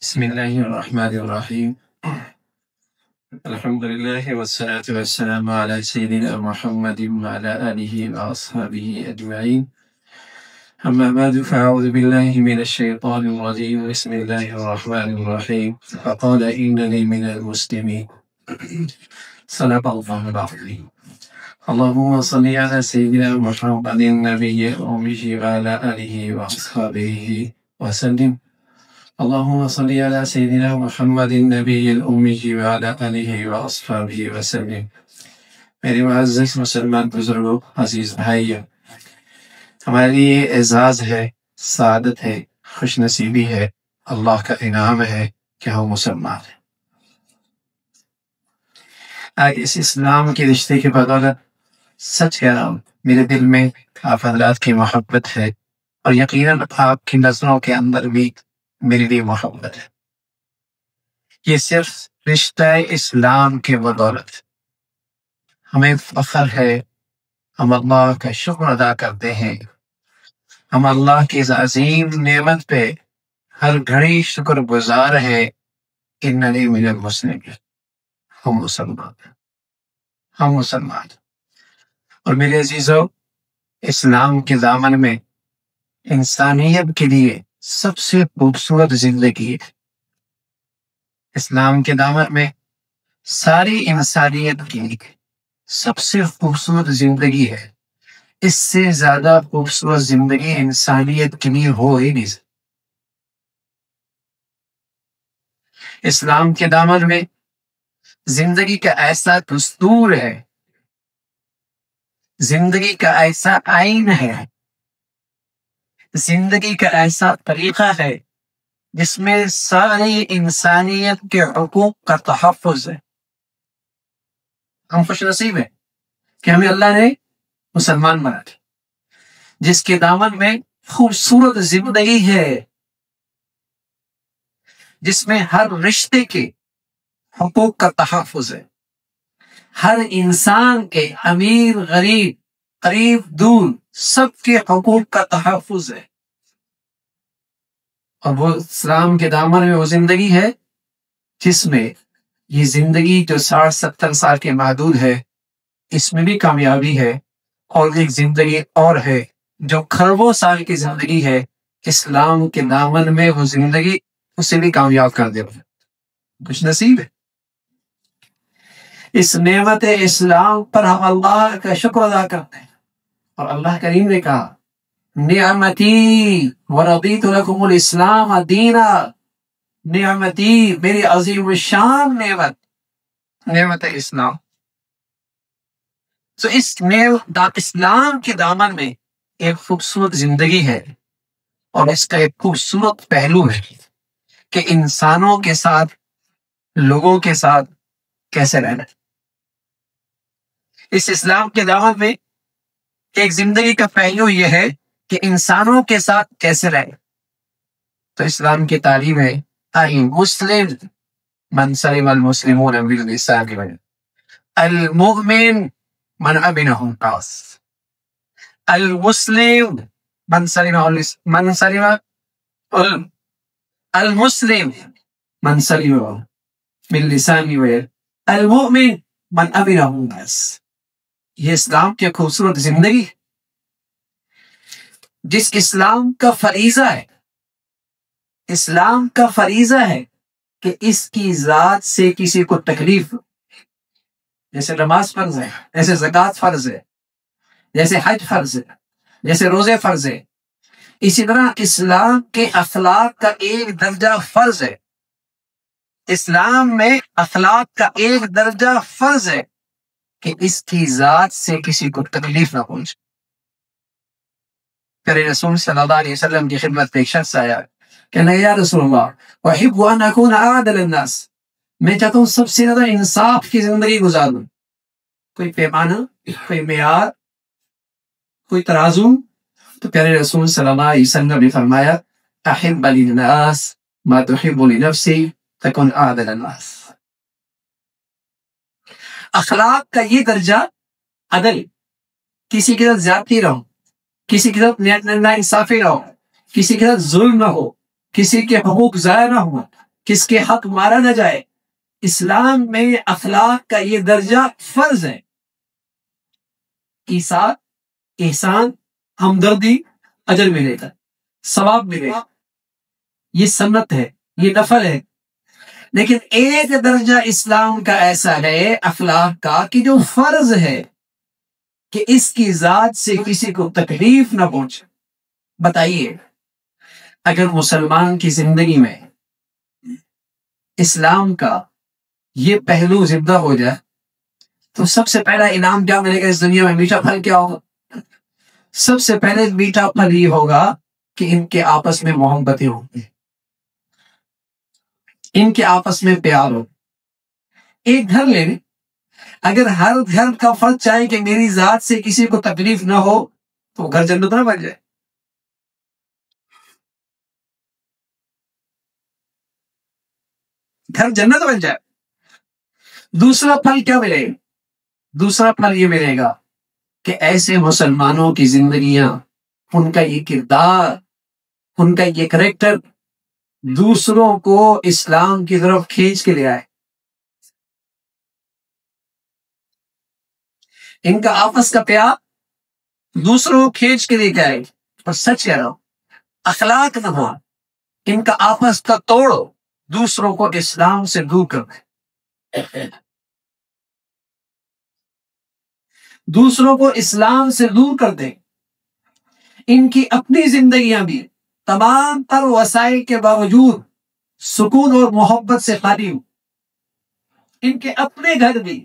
بسم الله الرحمن الرحيم. الحمد لله والصلاة والسلام على سيدنا محمد وعلى آله وأصحابه أجمعين. أما بعد فأعوذ بالله من الشيطان الرجيم. بسم الله الرحمن الرحيم. فقال إنني من المسلمين. صدق الله العظيم. اللهم صل على سيدنا محمد النبي الأمي وعلى آله وأصحابه وسلم. اللهم صل على سيدنا محمد النبی الأمی وعلى آلہ وأصحابہ وسلم. میرے معزز مسلمان بزرگوں، عزیز بھائیوں، ہمارے لیے اعزاز ہے، سعادت ہے، خوش نصیبی ہے، اللہ کا انعام ہے کہ ہم مسلمان ہیں۔ آج اس اسلام کے رشتے کے بدولت سچ کہہ رہا ہوں، میرے دل میں آپ حضرات کی محبت ہے، اور یقیناً آپ کی نظروں کے اندر بھی میرے لیے محبت ہے۔ یہ صرف رشتہ اسلام کے بدولت ہمیں فخر ہے، ہم اللہ کا شکر ادا کرتے ہیں، ہم اللہ کی اس عظیم نعمت پہ ہر گھڑی شکر گزار ہیں۔ اننی من المسلمین، ہم مسلمان ہیں، ہم مسلمان ہیں۔ اور میرے عزیزو، اسلام کے دامن میں انسانیت کے لیے سب سے خوبصورت زندگی ہے۔ اسلام کے دامن میں ساری انسانیت کی سب سے خوبصورت زندگی ہے۔ اس سے زیادہ خوبصورت زندگی انسانیت کے لیے ہو ہی نہیں سکتی۔ اسلام کے دامن میں زندگی کا ایسا دستور ہے، زندگی کا ایسا آئین ہے، زندگی کا ایسا طریقہ ہے جس میں ساری انسانیت کے حقوق کا تحفظ ہے۔ ہم خوش نصیب ہیں کہ ہمیں اللہ نے مسلمان بنا دیا، جس کے دامن میں خوبصورت زندگی ہے، جس میں ہر رشتے کے حقوق کا تحفظ ہے، ہر انسان کے امیر غریب قریب دور سب کے حقوق کا تحفظ ہے۔ اور وہ اسلام کے دامن میں وہ زندگی ہے جس میں یہ زندگی جو 60-70 سال کے محدود ہے، اس میں بھی کامیابی ہے، اور ایک زندگی اور ہے جو کھربوں سال کی زندگی ہے۔ اسلام کے دامن میں وہ زندگی اسے بھی کامیاب کر دے گا۔ خوش نصیب ہے۔ اس نعمت اسلام پر ہم اللہ کا شکر ادا کرتے ہیں، اور اللہ کریم نے کہا نعمتی ورضیت لکم الاسلام دینا، نعمتی میری عظیم الشان نعمت اسلام۔ تو اس اسلام کے دامن میں ایک خوبصورت زندگی ہے، اور اس کا ایک خوبصورت پہلو ہے کہ انسانوں کے ساتھ، لوگوں کے ساتھ کیسے رہنا۔ اس اسلام کے دامن میں ایک زندگی کا پہلو یہ ہے کہ انسانوں کے ساتھ کیسے رہے۔ تو اسلام کی تعلیم ہے المسلم من سلم المسلمون من لسانه ويده، المؤمن من امنه الناس، المسلم من سلم المسلم من سلم من لسانه ويده، المؤمن من امنه الناس۔ یہ اسلام کی خوبصورت زندگی ہے، جس اسلام کا فریضہ ہے، اسلام کا فریضہ ہے کہ اس کی ذات سے کسی کو تکلیف، جیسے نماز فرض ہے، جیسے زکوٰۃ فرض ہے، جیسے حج فرض ہے، جیسے روزے فرض ہے، اسی طرح اسلام کے اخلاق کا ایک درجہ فرض ہے۔ اسلام میں اخلاق کا ایک درجہ فرض ہے کہ اس کی ذات سے کسی کو تکلیف نہ پہنچے۔ پیارے رسول صلی اللہ علیہ وسلم کی خدمت میں ایک شخص آیا کہ نہیں یا رسول اللہ، احب ان اکون اعدل الناس، میں چاہتا ہوں سب سے زیادہ انصاف کی زندگی گزاروں۔ کوئی پیمانہ، کوئی معیار، کوئی ترازو؟ تو پیارے رسول صلی اللہ علیہ وسلم نے فرمایا احب للناس ما تحب لنفسی تکن اعدل الناس۔ اخلاق کا یہ درجہ عدل، کسی کے ساتھ زیادتی نہ ہو، کسی کے ساتھ نا انصافی نہ ہو، کسی کے ساتھ ظلم نہ ہو، کسی کے حقوق ضائع نہ ہو، کس کے حق مارا نہ جائے۔ اسلام میں اخلاق کا یہ درجہ فرض ہے۔ ایثار، احسان، ہمدردی، اجر ملے گا، ثواب ملے گا، یہ سنت ہے، یہ نفل ہے۔ لیکن ایک درجہ اسلام کا ایسا ہے اخلاق کا کہ جو فرض ہے کہ اس کی ذات سے کسی کو تکلیف نہ پہنچے۔ بتائیے اگر مسلمان کی زندگی میں اسلام کا یہ پہلو زندہ ہو جائے تو سب سے پہلا انعام کیا ملے گا اس دنیا میں؟ میٹھا پھل کیا ہوگا؟ سب سے پہلے میٹھا پھل یہ ہوگا کہ ان کے آپس میں محبتیں ہوں گی، ان کے آپس میں پیار ہو۔ ایک گھر لے لیں، اگر ہر گھر کا فرد چاہے کہ میری ذات سے کسی کو تکلیف نہ ہو تو گھر جنت نہ بن جائے۔ گھر جنت بن جائے۔ دوسرا پھل کیا ملے گا؟ دوسرا پھل یہ ملے گا کہ ایسے مسلمانوں کی زندگیاں، ان کا یہ کردار، ان کا یہ کریکٹر دوسروں کو اسلام کی طرف کھینچ کے لے آئے۔ ان کا آپس کا پیار دوسروں کو کھینچ کے لے کے آئے۔ اور سچ کہہ رہا ہوں، اخلاق نہ ہو، ان کا آپس کا توڑ دوسروں کو اسلام سے دور کر دے، دوسروں کو اسلام سے دور کر دے۔ ان کی اپنی زندگیاں بھی تمام تر وسائل کے باوجود سکون اور محبت سے خالی ہوں۔ ان کے اپنے گھر بھی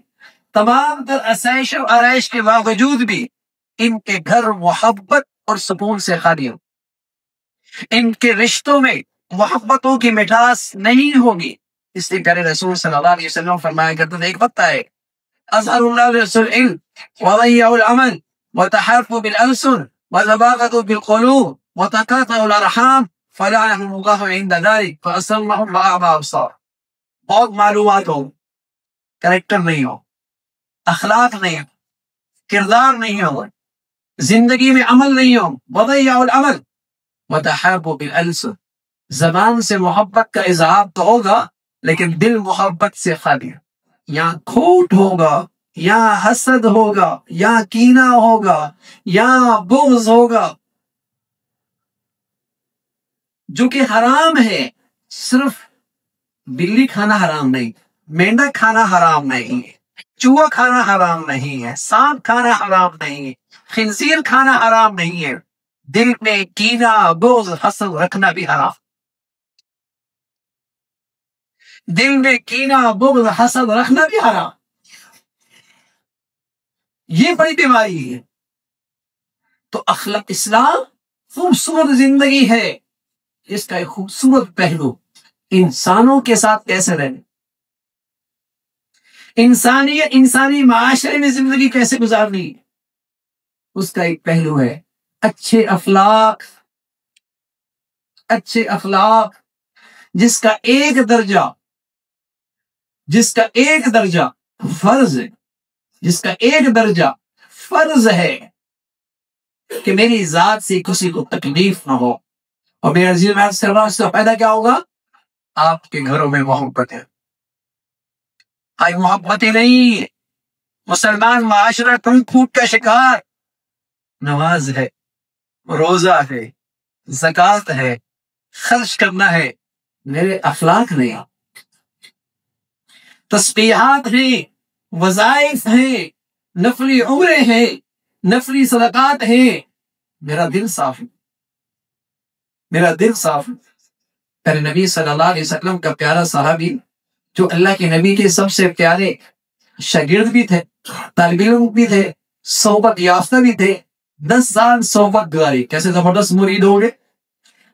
تمام تر آسائش و آرائش کے باوجود بھی ان کے گھر محبت اور سکون سے خالی ہوں۔ ان کے رشتوں میں محبتوں کی مٹھاس نہیں ہوگی۔ اس لیے پیارے رسول صلی اللہ علیہ وسلم فرمایا کرتے تھے، ایک وقت آئے اظہر اللہ رسول علم وضیع العمل وتحرف بالألسن وزباغت بالقلوب وتقاطع الارحام فلعنهم اللہ عند ذلك فأسمهم وأعمى أبصار۔ بہت معلومات ہو، کریکٹر نہیں ہو، اخلاق نہیں ہو، کردار نہیں ہو، زندگی میں عمل نہیں ہو، وضیع العمل وتحرف بالألسن، زبان سے محبت کا اظہار تو ہوگا لیکن دل محبت سے خالی ہے۔ یا کھوٹ ہوگا، یا حسد ہوگا، یا کینہ ہوگا، یا بغض ہوگا، جو کہ حرام ہے۔ صرف بلی کھانا حرام نہیں، مینڈک کھانا حرام نہیں ہے، چوہا کھانا حرام نہیں ہے، سانپ کھانا حرام نہیں ہے، خنزیر کھانا حرام نہیں ہے، دل میں کینہ، بغض، حسد رکھنا بھی حرام۔ دل میں کینہ، بغض، حسد رکھنا بھی حرام۔ یہ بڑی بیماری ہے۔ تو اخلاق اسلام خوبصورت زندگی ہے، اس کا ایک خوبصورت پہلو انسانوں کے ساتھ کیسے رہنا، انسانی معاشرے میں زندگی کیسے گزارنی، اس کا ایک پہلو ہے اچھے اخلاق۔ اچھے اخلاق جس کا ایک درجہ فرض ہے، جس کا ایک درجہ فرض ہے کہ میری ذات سے کسی کو تکلیف نہ ہو۔ اور میرا عزیز میں کر رہا ہوں، اس کا فائدہ کیا ہوگا؟ آپ کے گھروں میں محبت ہے۔ آئی محبت ہی نہیں، مسلمان معاشرہ ٹوٹ پھوٹ کا شکار۔ نماز ہے، روزہ ہے، زکوٰۃ ہے، خرچ کرنا ہے، میرے اخلاق نہیں، تسبیحات ہیں، وظائف ہیں، نفلی عمرے ہیں، نفلی صدقات ہیں، میرا دل صاف ہے، میرا دل صاف ہے۔ پہلے نبی صلی اللہ علیہ وسلم کا پیارا صحابی جو اللہ کے نبی کے سب سے پیارے شاگرد بھی تھے، طالب علم بھی تھے، صحبت یافتہ بھی تھے، 10 سال صحبت گزاری، کیسے زبردست مرید ہوں گے،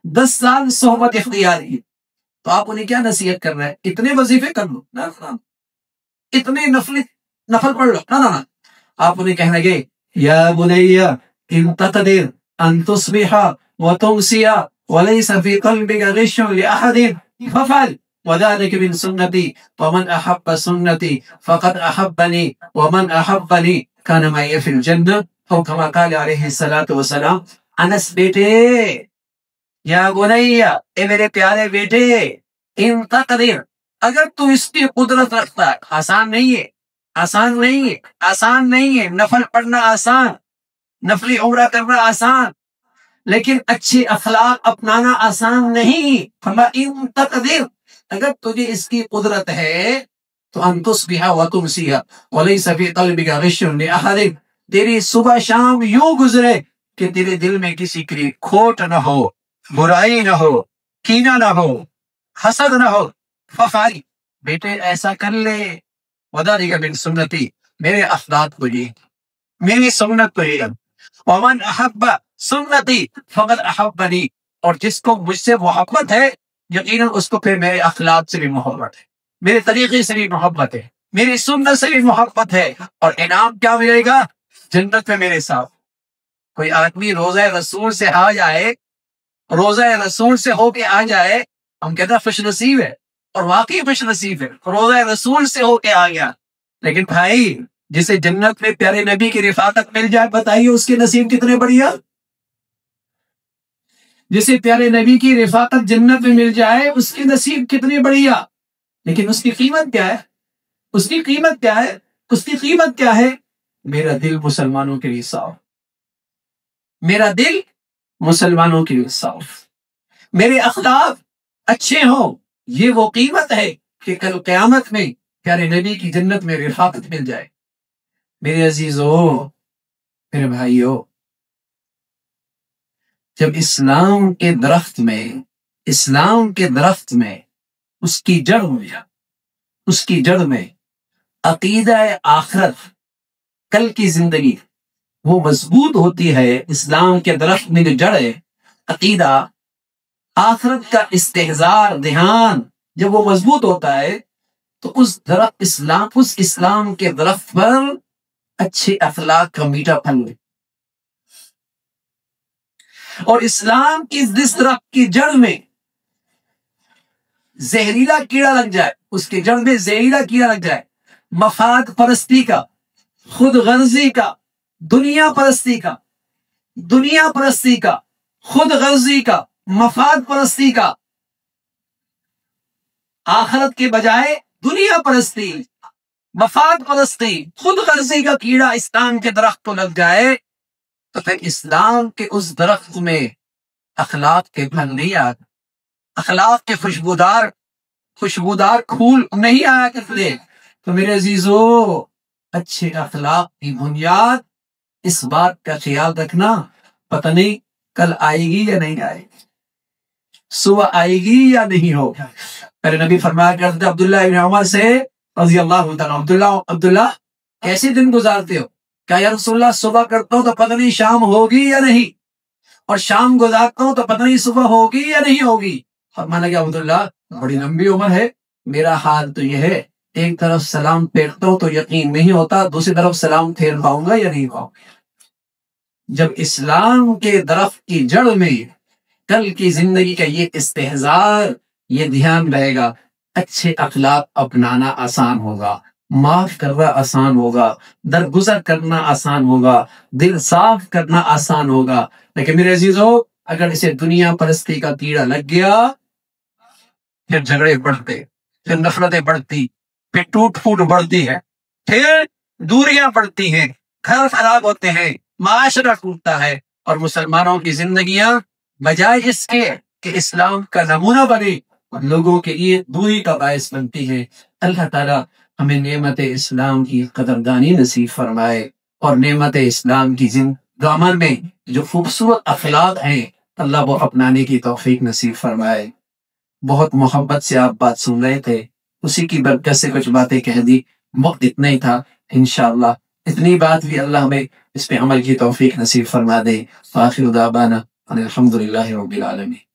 10 سال صحبت اختیار کی۔ تو آپ انہیں کیا نصیحت کر رہے ہیں؟ اتنے وظیفے کر لو، نہ اتنے نفل پڑھ لو، نہ آپ انہیں کہنے لگے یا بنی ان تقدر ان تصبح وتمسی وليس في قلبك غش لأحد فافعل وذلك من سنتي ومن أحب سنتي فقد أحبني ومن أحبني كان معي في الجنة او كما قال عليه الصلاة والسلام۔ انس بیٹے، یا بنی، اے میرے پیارے بیٹے، ان تقدر، اگر تو اس کی قدرت رکھتا ہے. آسان نہیں ہے، آسان نہیں ہے، آسان نہیں ہے. نفل پڑھنا آسان، نفلی عمرہ کرنا آسان، لیکن اچھے اخلاق اپنانا آسان نہیں. فرمایا ان تقدر، اگر تجھے اس کی قدرت ہے تو ان تصبح وتمسیہ وليس في قلبك غش لأحد، تیری صبح شام یوں گزرے کہ تیرے دل میں کسی کی کھوٹ نہ ہو، برائی نہ ہو، کینہ نہ ہو، حسد نہ ہو. ففعل، بیٹے ایسا کر لے. وذلك من سنتی، میرے اخلاق کو یہ، میری سنت کو یہ. ومن احب سنتی فقد احبنی، اور جس کو مجھ سے محبت ہے یقیناً اس کو پھر میرے اخلاق سے بھی محبت ہے، میرے طریقے سے بھی محبت ہے، میری سنت سے بھی محبت ہے. اور انعام کیا ملے گا؟ جنت میں میرے ساتھ. کوئی آدمی روزہ رسول سے آ جائے، روزہ رسول سے ہو کے آ جائے، ہم کہتے ہیں خوش نصیب ہے، اور واقعی خوش نصیب ہے، روزہ رسول سے ہو کے آ گیا. لیکن بھائی جسے جنت میں پیارے نبی کی رفاقت مل جائے، بتائیے اس کے نصیب کتنے بڑھیا. جسے پیارے نبی کی رفاقت جنت میں مل جائے اس کی نصیب کتنی بڑھیا. لیکن اس کی قیمت کیا ہے؟ اس کی قیمت کیا ہے؟ اس کی قیمت کیا ہے؟ میرا دل مسلمانوں کے لیے صاف، میرا دل مسلمانوں کے لیے صاف، میرے اخلاق اچھے ہوں. یہ وہ قیمت ہے کہ کل قیامت میں پیارے نبی کی جنت میں رفاقت مل جائے. میرے عزیزو، میرے بھائیو، جب اسلام کے درخت میں، اسلام کے درخت میں اس کی جڑ میں، اس کی جڑ میں عقیدہ آخرت، کل کی زندگی وہ مضبوط ہوتی ہے. اسلام کے درخت میں جو جڑ ہے، عقیدہ آخرت کا استحضار، دھیان، جب وہ مضبوط ہوتا ہے تو اس درخت اس اسلام کے درخت پر اچھے اخلاق کا میٹھا پھل ہے. اور اسلام کی جس درخت کی جڑ میں زہریلا کیڑا لگ جائے، اس کی جڑ میں زہریلا کیڑا لگ جائے، مفاد پرستی کا، خود غرضی کا، دنیا پرستی کا، دنیا پرستی کا، خود غرضی کا، مفاد پرستی کا، آخرت کے بجائے دنیا پرستی، مفاد پرستی، خود غرضی کا کیڑا اسلام کے درخت کو لگ جائے تو پھر اسلام کے اس درخت میں اخلاق کے پھل نہیں آتے، اخلاق کے خوشبودار پھول نہیں آیا کرتے. تو میرے عزیزو، اچھے اخلاق کی بنیاد اس بات کا خیال رکھنا، پتہ نہیں کل آئے گی یا نہیں آئے گی، صبح آئے گی یا نہیں ہوگا. میرے نبی فرمایا کرتے عبداللہ ابن عمر سے رضی اللہ تعالیٰ، عبداللہ کیسے دن گزارتے ہو؟ کہا یا رسول اللہ صبح کرتا ہوں تو پتہ نہیں شام ہوگی یا نہیں، اور شام گزارتا ہوں تو پتہ نہیں صبح ہوگی یا نہیں ہوگی. فرمانے لگا عبداللہ بڑی لمبی عمر ہے، میرا حال تو یہ ہے، ایک طرف سلام پھیرتا ہوں تو یقین نہیں ہوتا دوسری طرف سلام پھیر پاؤں گا یا نہیں پاؤں گا. جب اسلام کے درخت کی جڑ میں کل کی زندگی کا یہ استحضار، یہ دھیان رہے گا، اچھے اخلاق اپنانا آسان ہوگا، معاف کرنا آسان ہوگا، درگزر کرنا آسان ہوگا، دل صاف کرنا آسان ہوگا. لیکن میرے عزیزو، اگر اسے دنیا پرستی کا کیڑا لگ گیا، پھر جھگڑے بڑھتے، پھر نفرتیں بڑھتی، پھر ٹوٹ پھوٹ بڑھتی ہے، پھر دوریاں بڑھتی ہیں، گھر خراب ہوتے ہیں، معاشرہ ٹوٹتا ہے، اور مسلمانوں کی زندگیاں بجائے اس کے کہ اسلام کا نمونہ بنے، لوگوں کے لیے دوری کا باعث بنتی ہے. اللہ تعالیٰ ہمیں نعمت اسلام کی قدردانی نصیب فرمائے، اور نعمت اسلام کی دامن میں جو خوبصورت اخلاق ہیں اللہ وہ اپنانے کی توفیق نصیب فرمائے. بہت محبت سے آپ بات سن رہے تھے، اسی کی برکت سے کچھ باتیں کہہ دی، وقت اتنا ہی تھا. انشاءاللہ اتنی بات بھی اللہ ہمیں اس پہ عمل کی توفیق نصیب فرما دے. آخر دعوانا الحمدللہ رب العالمین.